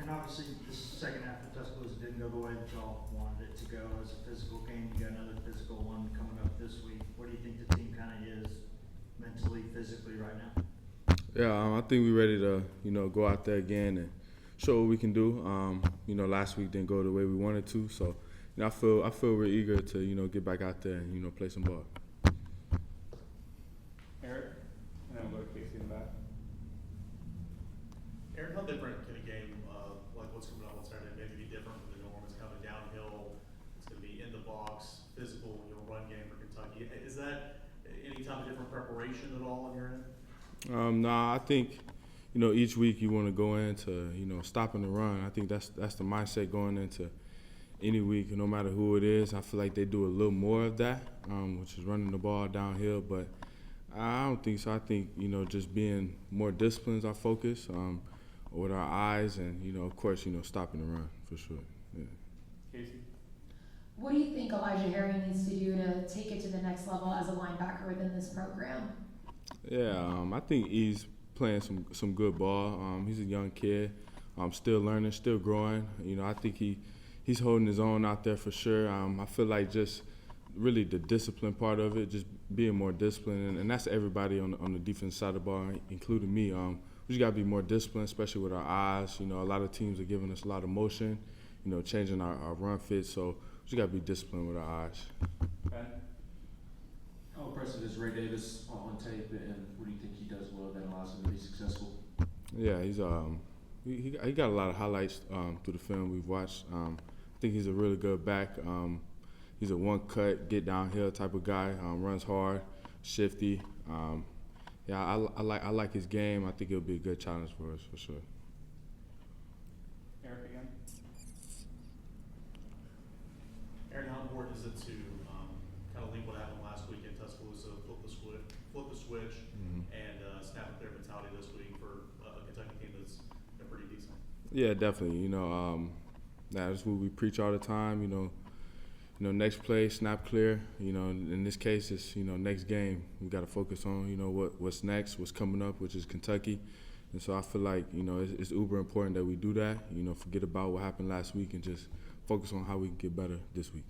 And obviously, the second half of Tuscaloosa didn't go the way that y'all wanted it to go. As a physical game, you got another physical one coming up this week. What do you think the team kind of is mentally, physically right now? Yeah, I think we're ready to, go out there again and show what we can do. Last week didn't go the way we wanted to, so I feel we're eager to, get back out there and, play some ball. Eric, and then we'll go to Casey in the back. Eric, how different can a game like what's coming up on Saturday maybe be different from the norm? It's kind of downhill. It's going to be in the box, physical, run game for Kentucky. Is that any type of different preparation at all on your end? Nah, I think, each week you want to go into, stopping the run. I think that's the mindset going into any week, no matter who it is. I feel like they do a little more of that, which is running the ball downhill. But I don't think so. I think, just being more disciplined is our focus with our eyes and, of course, stopping the run for sure. Yeah. Casey? What do you think Elijah Harry needs to do to take it to the next level as a linebacker within this program? Yeah, I think he's playing some good ball. He's a young kid, still learning, still growing. I think he's holding his own out there for sure. I feel like just really the discipline part of it, just being more disciplined, and that's everybody on the defense side of the ball, including me. We just got to be more disciplined, especially with our eyes. A lot of teams are giving us a lot of motion, changing our run fit. So we just got to be disciplined with our eyes. Ben? How impressive is Ray Davis on tape, and what do you think he does well that allows him to be successful? Yeah, he's he got a lot of highlights through the film we've watched. I think he's a really good back. He's a one-cut, get downhill type of guy. Runs hard, shifty. I like his game. I think it'll be a good challenge for us for sure. Eric again? Eric, how important is it to kind of link what happened last week in Tuscaloosa, flip the switch, and snap up their mentality this week for a Kentucky team that's pretty decent? Yeah, definitely. That's what we preach all the time. Next play, snap clear. In this case, it's next game. We got to focus on what's next, what's coming up, which is Kentucky. And so I feel like it's uber important that we do that. Forget about what happened last week and just focus on how we can get better this week.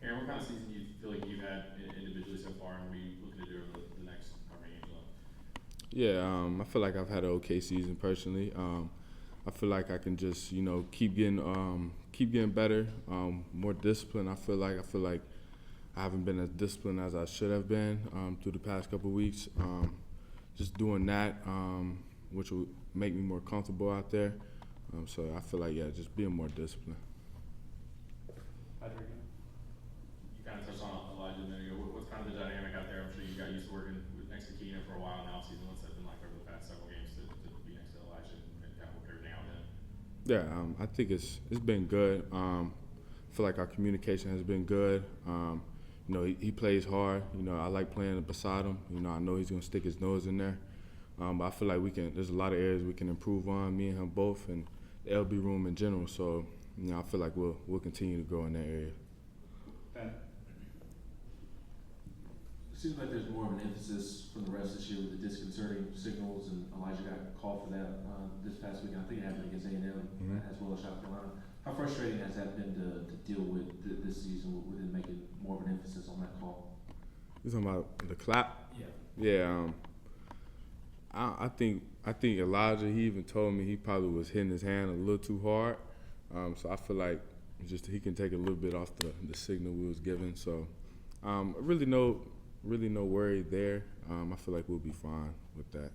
Aaron, what kind of season do you feel like you've had individually so far, and what are you looking to do over the next how many games left? Yeah, I feel like I've had an okay season personally. I feel like I can just keep getting better, more disciplined. I feel like I haven't been as disciplined as I should have been through the past couple of weeks. Just doing that, which will make me more comfortable out there. So I feel like just being more disciplined. Patrick? You kind of touched on Elijah a minute ago. What's kind of the dynamic out there? I'm sure you got used to working next to Keenan for a while now. Season, what's that been like over the past several games to be next to Elijah and kind of work everything out then? Yeah, I think it's been good. I feel like our communication has been good. He plays hard. I like playing beside him. I know he's gonna stick his nose in there. But I feel like there's a lot of areas we can improve on, me and him both, and the LB room in general. So, I feel like we'll continue to grow in that area. Ben? It seems like there's more of an emphasis from the refs this year with the disconcerting signals, and Elijah got called for that this past week. I think it happened against A&M as well as South Carolina. How frustrating has that been to deal with this season with it making more of an emphasis on that call? You talking about the clap? Yeah. Yeah. I think Elijah, he even told me he probably was hitting his hand a little too hard. So I feel like he can take a little bit off the signal we was given. So really no worry there. I feel like we'll be fine with that.